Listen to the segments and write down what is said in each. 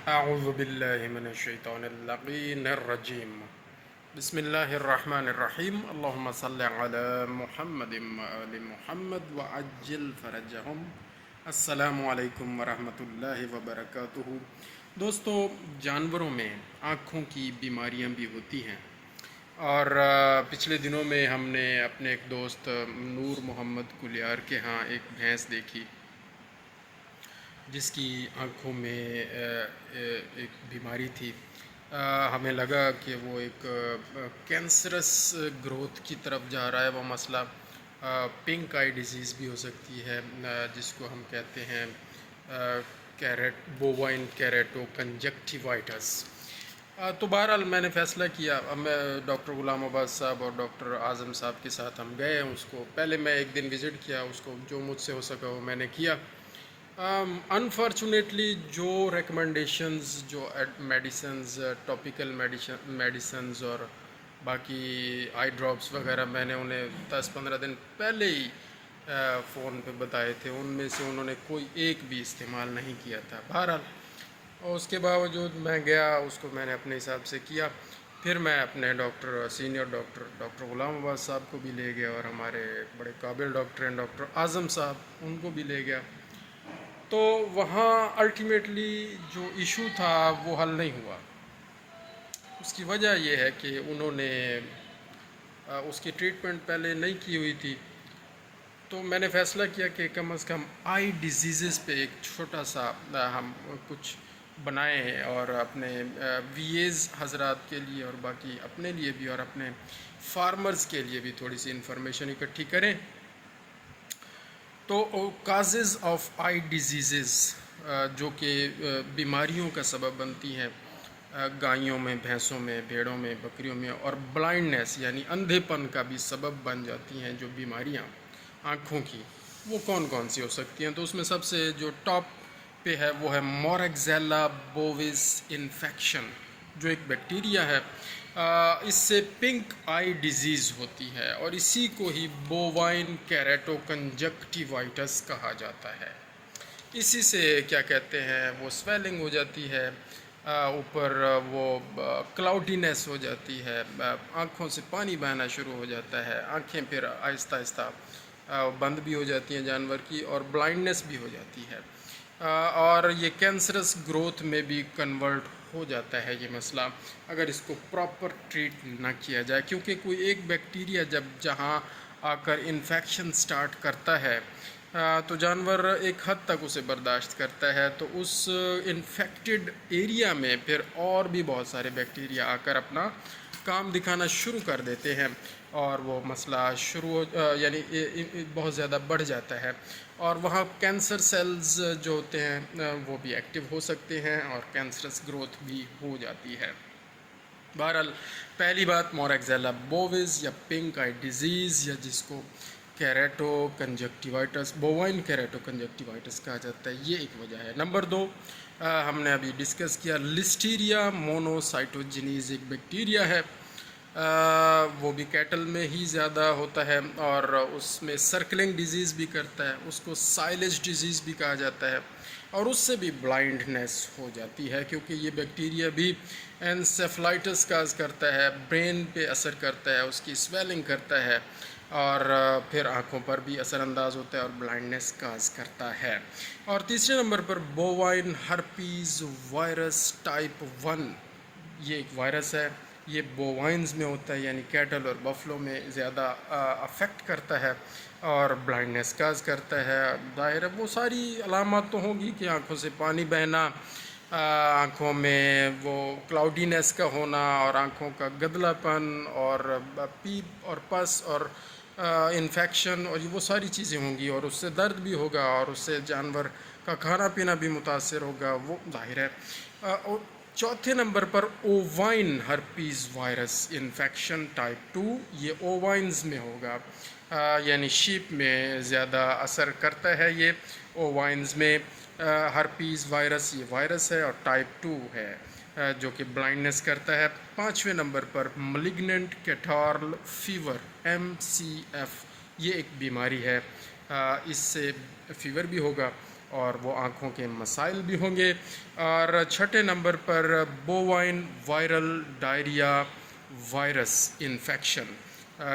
اعوذ باللہ من الشیطان اللعین الرجیم بسم اللہ الرحمن الرحیم اللہم صلی علی محمد وآل محمد وعجل فرجہم۔ السلام علیکم ورحمۃ اللہ وبرکاتہ۔ دوستو، جانوروں میں آنکھوں کی بیماریاں بھی ہوتی ہیں، اور پچھلے دنوں میں ہم نے اپنے ایک دوست نور محمد کلیار کے ہاں ایک بھینس دیکھی جس کی آنکھوں میں ایک بیماری تھی۔ ہمیں لگا کہ وہ ایک کینسرس گروتھ کی طرف جا رہا ہے وہ مسئلہ۔ پنک آئی ڈیزیز بھی ہو سکتی ہے، جس کو ہم کہتے ہیں بووائن کیریٹو کنجکٹیوائٹس۔ تو بہرحال میں نے فیصلہ کیا، میں ڈاکٹر غلام عباس صاحب اور ڈاکٹر اعظم صاحب کے ساتھ ہم گئے ہیں اس کو۔ پہلے میں ایک دن وزٹ کیا اس کو، جو مجھ سے ہو سکا وہ میں نے کیا۔ انفارچونیٹلی جو ریکمنڈیشنز، جو میڈیسنز، ٹاپیکل میڈیسنز اور باقی آئی ڈراپس وغیرہ میں نے انہیں 10-15 دن پہلے ہی فون پہ بتائے تھے، ان میں سے انہوں نے کوئی ایک بھی استعمال نہیں کیا تھا۔ بہرحال اور اس کے باوجود میں گیا، اس کو میں نے اپنے حساب سے کیا۔ پھر میں اپنے سینئر ڈاکٹر غلام عباس صاحب کو بھی لے گیا، اور ہمارے بڑے قابل ڈاکٹر ہیں ڈاکٹر اعظم صاحب، ان کو بھی لے گیا۔ تو وہاں الٹیمیٹلی جو ایشو تھا وہ حل نہیں ہوا۔ اس کی وجہ یہ ہے کہ انہوں نے اس کی ٹریٹمنٹ پہلے نہیں کی ہوئی تھی۔ تو میں نے فیصلہ کیا کہ کم از کم آئی ڈیزیزز پہ ایک چھوٹا سا ہم کچھ بنائیں، اور اپنے وی ایز حضرات کے لیے اور باقی اپنے لیے بھی اور اپنے فارمرز کے لیے بھی تھوڑی سی انفارمیشن اکٹھی کریں۔ تو کازز آف آئی ڈیزیزز جو کہ بیماریوں کا سبب بنتی ہیں گایوں میں، بھینسوں میں، بھیڑوں میں، بکریوں میں، اور بلائنڈنیس یعنی اندھے پن کا بھی سبب بن جاتی ہیں جو بیماریاں آنکھوں کی، وہ کون کون سی ہو سکتی ہیں؟ تو اس میں سب سے جو ٹاپ پہ ہے وہ ہے موریکزیلا بوویز انفیکشن، جو ایک بیکٹیریا ہے۔ اس سے پنک آئی ڈیزیز ہوتی ہے، اور اسی کو ہی بووائن کیریٹو کنجکٹیوائٹس کہا جاتا ہے۔ اسی سے کیا کہتے ہیں، وہ سویلنگ ہو جاتی ہے، اوپر وہ کلاؤڈینس ہو جاتی ہے، آنکھوں سے پانی بہنا شروع ہو جاتا ہے، آنکھیں پھر آہستہ آہستہ بند بھی ہو جاتی ہیں جانور کی، اور بلائنڈنس بھی ہو جاتی ہے، اور یہ کینسرس گروتھ میں بھی کنورٹ ہو جاتا ہے یہ مسئلہ اگر اس کو پراپر ٹریٹ نہ کیا جائے، کیونکہ کوئی ایک بیکٹیریا جہاں آ کر انفیکشن سٹارٹ کرتا ہے تو جانور ایک حد تک اسے برداشت کرتا ہے، تو اس انفیکٹڈ ایریا میں پھر اور بھی بہت سارے بیکٹیریا آ کر اپنا کام دکھانا شروع کر دیتے ہیں، اور وہ مسئلہ یعنی بہت زیادہ بڑھ جاتا ہے، اور وہاں کینسر سیلز جو ہوتے ہیں وہ بھی ایکٹیو ہو سکتے ہیں، اور کینسرس گروتھ بھی ہو جاتی ہے۔ بہرحال پہلی بات موریکزیلا بوویز یا پنک آئی ڈیزیز، یا جس کو کیریٹو کنجکٹیوائٹس، بووائن کیریٹو کنجکٹیوائٹس کہا جاتا ہے، یہ ایک وجہ ہے۔ نمبر 2 ہم نے ابھی ڈسکس کیا، لسٹیریا مونوسائٹوجینیز ایک بیکٹیریا ہے، وہ بھی کیٹل میں ہی زیادہ ہوتا ہے، اور اس میں سرکلنگ ڈیزیز بھی کرتا ہے، اس کو سائلج ڈیزیز بھی کہا جاتا ہے، اور اس سے بھی بلائنڈنیس ہو جاتی ہے، کیونکہ یہ بیکٹیریا بھی انسیفلائٹس کاز کرتا ہے، برین پہ اثر کرتا ہے، اس کی سویلنگ کرتا ہے، اور پھر آنکھوں پر بھی اثر انداز ہوتا ہے اور بلائنڈنیس کاز کرتا ہے۔ اور تیسرے نمبر پر بووائن ہرپیز وائرس ٹائپ 1، یہ ایک وائرس ہے، یہ بووائنز میں ہوتا ہے، یعنی کیٹل اور بفلو میں زیادہ افیکٹ کرتا ہے اور بلائنڈنیس کاز کرتا ہے۔ ظاہر ہے وہ ساری علامات تو ہوں گی کہ آنکھوں سے پانی بہنا، آنکھوں میں وہ کلاؤڈینس کا ہونا، اور آنکھوں کا گدلا پن، اور پیپ اور پس اور انفیکشن، اور یہ وہ ساری چیزیں ہوں گی، اور اس سے درد بھی ہوگا، اور اس سے جانور کا کھانا پینا بھی متاثر ہوگا، وہ ظاہر ہے۔ چوتھے نمبر پر اووائن ہرپیز وائرس انفیکشن ٹائپ 2، یہ اووائنز میں ہوگا، یعنی شیپ میں زیادہ اثر کرتا ہے یہ اووائنز میں۔ ہرپیز وائرس یہ وائرس ہے، اور ٹائپ 2 ہے جو کہ بلائنڈنیس کرتا ہے۔ 5ویں نمبر پر ملیگننٹ کیٹارل فیور MCF، یہ ایک بیماری ہے، اس سے فیور بھی ہوگا، اور وہ آنکھوں کے مسائل بھی ہوں گے۔ اور چھٹے نمبر پر بووائن وائرل ڈائریا وائرس انفیکشن،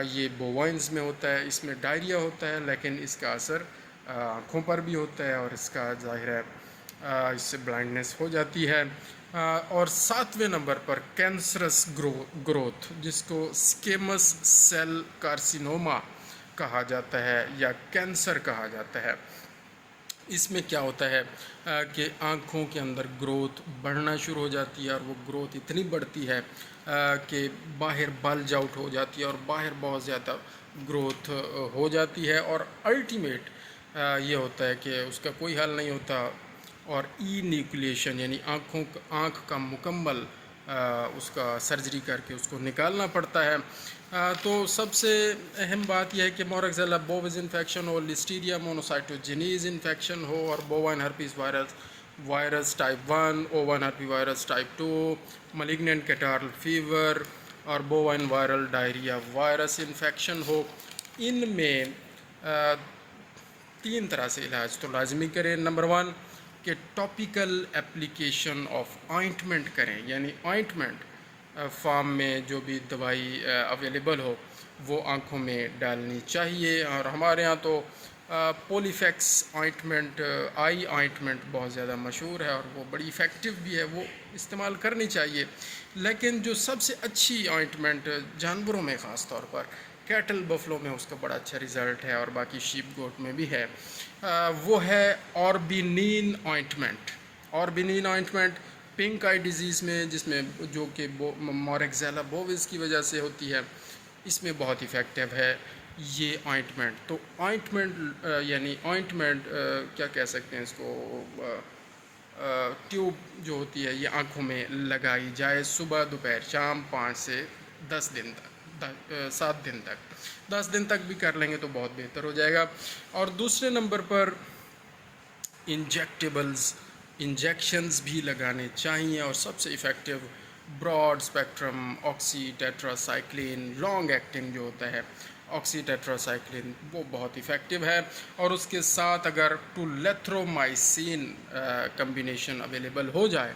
یہ بووائنز میں ہوتا ہے، اس میں ڈائریا ہوتا ہے لیکن اس کا اثر آنکھوں پر بھی ہوتا ہے اور اس کا ظاہر ہے اس سے بلائنڈنس ہو جاتی ہے۔ اور 7ویں نمبر پر کینسرس گروتھ، جس کو سکیمس سیل کارسینوما کہا جاتا ہے یا کینسر کہا جاتا ہے۔ اس میں کیا ہوتا ہے کہ آنکھوں کے اندر گروتھ بڑھنا شروع ہو جاتی ہے اور وہ گروتھ اتنی بڑھتی ہے کہ باہر بلج آؤٹ ہو جاتی ہے اور باہر بہت زیادہ گروتھ ہو جاتی ہے، اور الٹیمیٹ یہ ہوتا ہے کہ اس کا کوئی حل نہیں ہوتا اور ای نیوکلیشن یعنی آنکھ کا مکمل اس کا سرجری کر کے اس کو نکالنا پڑتا ہے۔ تو سب سے اہم بات یہ ہے کہ موریکزیلا بوویز انفیکشن ہو، لسٹیریا مونوسائٹوجینیز انفیکشن ہو، اور bovine herpes virus type 1، ovine herpes virus type 2، malignant catarrhal fever اور bovine viral diarrhoea virus infection ہو، ان میں 3 طرح سے علاج تو لازمی کریں۔ نمبر 1 کہ ٹاپیکل اپلیکیشن آف آئنٹمنٹ کریں، یعنی آئنٹمنٹ فارم میں جو بھی دوائی اویلیبل ہو وہ آنکھوں میں ڈالنی چاہیے۔ اور ہمارے ہاں تو پولیفیکس آئنٹمنٹ، آئی آئنٹمنٹ بہت زیادہ مشہور ہے اور وہ بڑی افیکٹو بھی ہے، وہ استعمال کرنی چاہیے۔ لیکن جو سب سے اچھی آئنٹمنٹ جانوروں میں خاص طور پر کیٹل بفلو میں اس کا بڑا اچھا رزلٹ ہے اور باقی شیپ گوٹ میں بھی ہے، وہ ہے اوربینین آئنٹمنٹ۔ اوربینین آئنٹمنٹ پنک آئی ڈیزیز میں، جس میں جو کہ موریکزیلا بوویز کی وجہ سے ہوتی ہے، اس میں بہت افیکٹو ہے یہ آئنٹمنٹ۔ تو آئنٹمنٹ یعنی آئنٹمنٹ کیا کہہ سکتے ہیں اس کو، ٹیوب جو ہوتی ہے یہ آنکھوں میں لگائی جائے صبح دوپہر شام 5 سے 10 دن تک، 7 دن تک، 10 دن تک بھی کر لیں گے تو بہت بہتر ہو جائے گا۔ اور دوسرے نمبر پر انجیکشنز بھی لگانے چاہیے، اور سب سے effective broad spectrum oxytetracycline long acting جو ہوتا ہے آکسی ٹیٹراسائکلین، وہ بہت افیکٹو ہے۔ اور اس کے ساتھ اگر ٹولیتھرومائسین کمبینیشن اویلیبل ہو جائے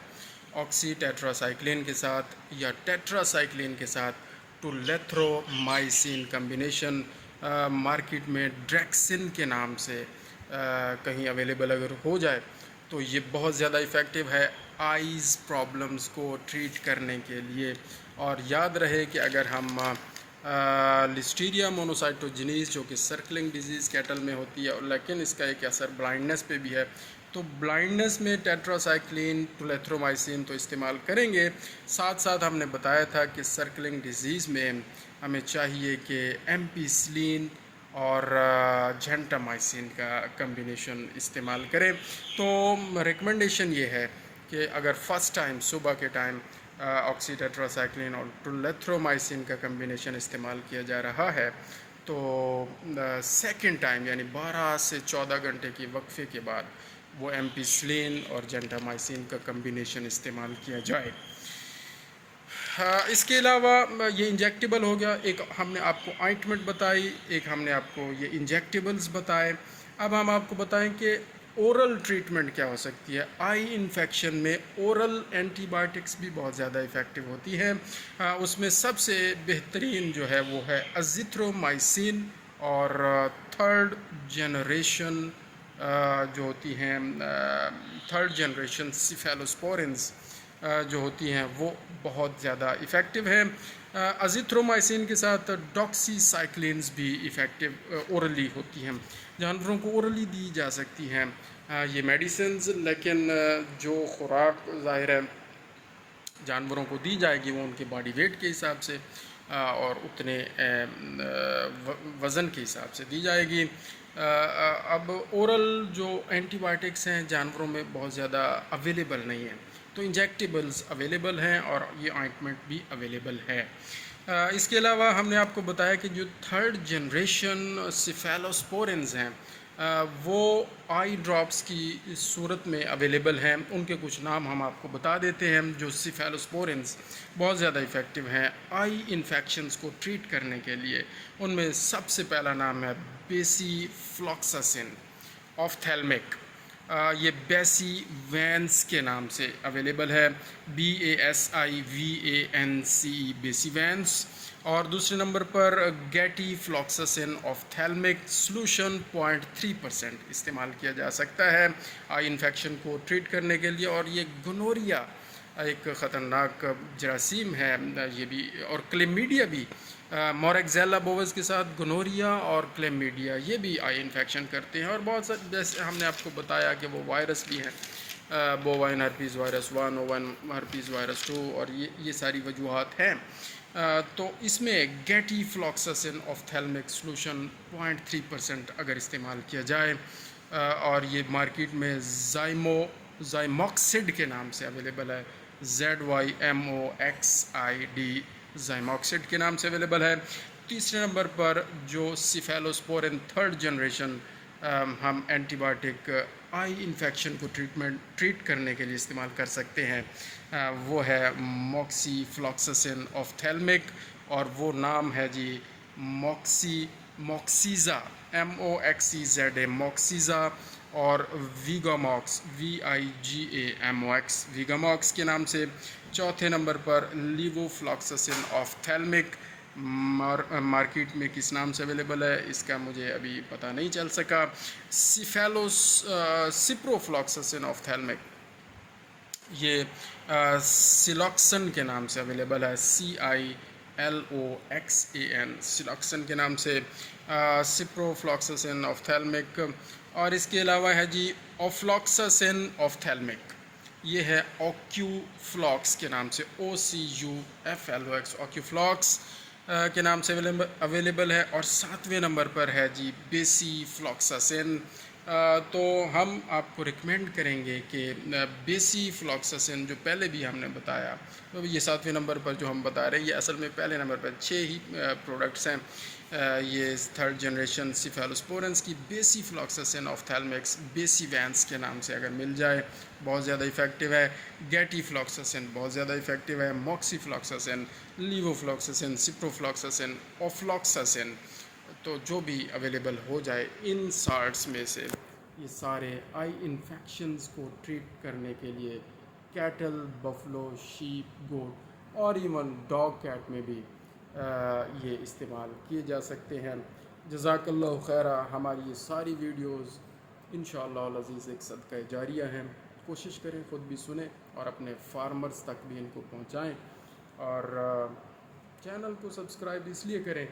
آکسی ٹیٹراسائکلین کے ساتھ یا ٹیٹراسائکلین کے ساتھ ٹولیتھرومائسین کمبینیشن، مارکیٹ میں ڈریکسن کے نام سے کہیں اویلیبل اگر ہو جائے تو یہ بہت زیادہ افیکٹو ہے آئیز پرابلمز کو ٹریٹ کرنے کے لیے۔ اور یاد رہے کہ اگر ہم لسٹیریا مونوسائٹوجینیز جو کہ سرکلنگ ڈیزیز کیٹل میں ہوتی ہے لیکن اس کا ایک اثر بلائنڈنس پہ بھی ہے، تو بلائنڈنس میں ٹیٹراسائکلین ٹولیتھرومائسین تو استعمال کریں گے، ساتھ ساتھ ہم نے بتایا تھا کہ سرکلنگ ڈیزیز میں ہمیں چاہیے کہ ایمپیسلین اور جینٹامائسین کا کمبینیشن استعمال کریں۔ تو ریکمنڈیشن یہ ہے کہ اگر فرسٹ ٹائم صبح کے ٹائم آکسی ٹیٹراسائکلین اور ٹولیتھرومائسین کا کمبینیشن استعمال کیا جا رہا ہے تو سیکنڈ ٹائم یعنی 12 سے 14 گھنٹے کی وقفے کے بعد وہ ایمپیسلین اور جینٹامائسین کا کمبینیشن استعمال کیا جائے۔ اس کے علاوہ یہ انجیکٹیبل ہو گیا، ایک ہم نے آپ کو آئنٹمنٹ بتائی، ایک ہم نے آپ کو یہ انجیکٹیبلز بتائے۔ اب ہم آپ کو بتائیں کہ اورل ٹریٹمنٹ کیا ہو سکتی ہے۔ آئی انفیکشن میں اورل اینٹی بائیوٹکس بھی بہت زیادہ افیکٹو ہوتی ہے، اس میں سب سے بہترین جو ہے وہ ہے ازیتھرومائسین اور 3rd جنریشن جو ہوتی ہیں 3rd جنریشن سیفیلوسپورنز جو ہوتی ہیں وہ بہت زیادہ افیکٹو ہیں۔ ازیتھرومائسین کے ساتھ ڈاکسی سائکلینز بھی افیکٹو اورلی ہوتی ہیں، جانوروں کو اورلی دی جا سکتی ہیں یہ میڈیسنز، لیکن جو خوراک ظاہر ہے جانوروں کو دی جائے گی وہ ان کے باڈی ویٹ کے حساب سے اور اتنے وزن کے حساب سے دی جائے گی۔ اب اورل جو اینٹی بائیوٹکس ہیں جانوروں میں بہت زیادہ اویلیبل نہیں ہیں، تو انجیکٹیبلز اویلیبل ہیں اور یہ آئنٹمنٹ بھی اویلیبل ہے۔ اس کے علاوہ ہم نے آپ کو بتایا کہ جو 3rd جنریشن سیفیلوسپورنز ہیں وہ آئی ڈراپس کی صورت میں اویلیبل ہیں، ان کے کچھ نام ہم آپ کو بتا دیتے ہیں جو سیفیلوسپورنز بہت زیادہ افیکٹو ہیں آئی انفیکشنز کو ٹریٹ کرنے کے لیے۔ ان میں سب سے پہلا نام ہے بیسی فلاکساسن آفتھیلمک، یہ بیسی وینس کے نام سے اویلیبل ہے، BASIVANCE بیسی وینس. اور دوسرے نمبر پر گیٹی فلاکسسن آفتھیلمک سلوشن 0.3% استعمال کیا جا سکتا ہے آئی انفیکشن کو ٹریٹ کرنے کے لیے. اور یہ گنوریا ایک خطرناک جراثیم ہے، یہ بھی، اور کلیمیڈیا بھی، موریکزیلا بووز کے ساتھ گنوریا اور کلیمیڈیا یہ بھی آئی انفیکشن کرتے ہیں. اور بہت سارے، جیسے ہم نے آپ کو بتایا کہ وہ وائرس بھی ہیں، بووائن ہرپیز وائرس 1، اوون ہرپیز وائرس 2، اور یہ ساری وجوہات ہیں. تو اس میں گیٹی فلاکسسن آفتھیلمک سلوشن 0.3% اگر استعمال کیا جائے، اور یہ مارکیٹ میں زائموکسڈ کے نام سے اویلیبل ہے، ZYMOXID زائموکسڈ کے نام سے اویلیبل ہے. تیسرے نمبر پر جو سیفیلوسپورن تھرڈ جنریشن ہم اینٹی بائیوٹک آئی انفیکشن کو ٹریٹ کرنے کے لیے استعمال کر سکتے ہیں، وہ ہے موکسی فلاکسسن آفتھیلمک، اور وہ نام ہے جی موکسیزا، MOXEZA موکسیزا، اور ویگاماکس VIGAMOX ویگاماکس کے نام سے. چوتھے نمبر پر لیوو فلاکسسن آفتھیلمک، مارکیٹ میں کس نام سے اویلیبل ہے اس کا مجھے ابھی پتہ نہیں چل سکا. سپرو فلاکسسن آفتھیلمک یہ سیلوکسن کے نام سے اویلیبل ہے، CILOXAN سیلوکسن کے نام سے سپرو فلاکسسن آفتھیلمک. اور اس کے علاوہ ہے جی اوفلاکسسن آفتھیلمک، یہ ہے اوکیو فلاکس کے نام سے، OCUFLOX اوکیو فلاکس کے نام سے اویلیبل ہے. اور ساتویں نمبر پر ہے جی بیسی فلاکسسن. تو ہم آپ کو ریکمینڈ کریں گے کہ بیسی فلاکسسن جو پہلے بھی ہم نے بتایا، تو یہ ساتویں نمبر پر جو ہم بتا رہے ہیں، یہ اصل میں پہلے نمبر پر 6 ہی پروڈکٹس ہیں. یہ تھرڈ جنریشن سیفیلوسپورنس کی بیسی فلاکسسن آفتھیلمکس بیسی وینس کے نام سے اگر مل جائے، بہت زیادہ افیکٹو ہے. گیٹی فلاکسسن بہت زیادہ افیکٹو ہے، موکسی فلاکسسن، لیوو فلاکسسن، سپرو فلاکسسن، اوفلاکسسن، تو جو بھی اویلیبل ہو جائے ان سالٹس میں سے، یہ سارے آئی انفیکشنز کو ٹریٹ کرنے کے لیے کیٹل، بفلو، شیپ، گوٹ اور ایون ڈاگ کیٹ میں بھی یہ استعمال کیے جا سکتے ہیں. جزاک اللہ خیرہ. ہماری یہ ساری ویڈیوز انشاءاللہ العزیز ایک صدقہ جاریہ ہیں. کوشش کریں خود بھی سنیں اور اپنے فارمرز تک بھی ان کو پہنچائیں. اور چینل کو سبسکرائب اس لیے کریں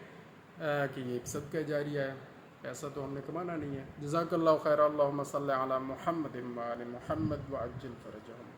کہ یہ ایک صدقہ جاریہ ہے، پیسہ تو ہم نے کمانا نہیں ہے. جزاک اللہ خیر. اللہم صلی علی محمد و آل محمد وعجل فرجہم.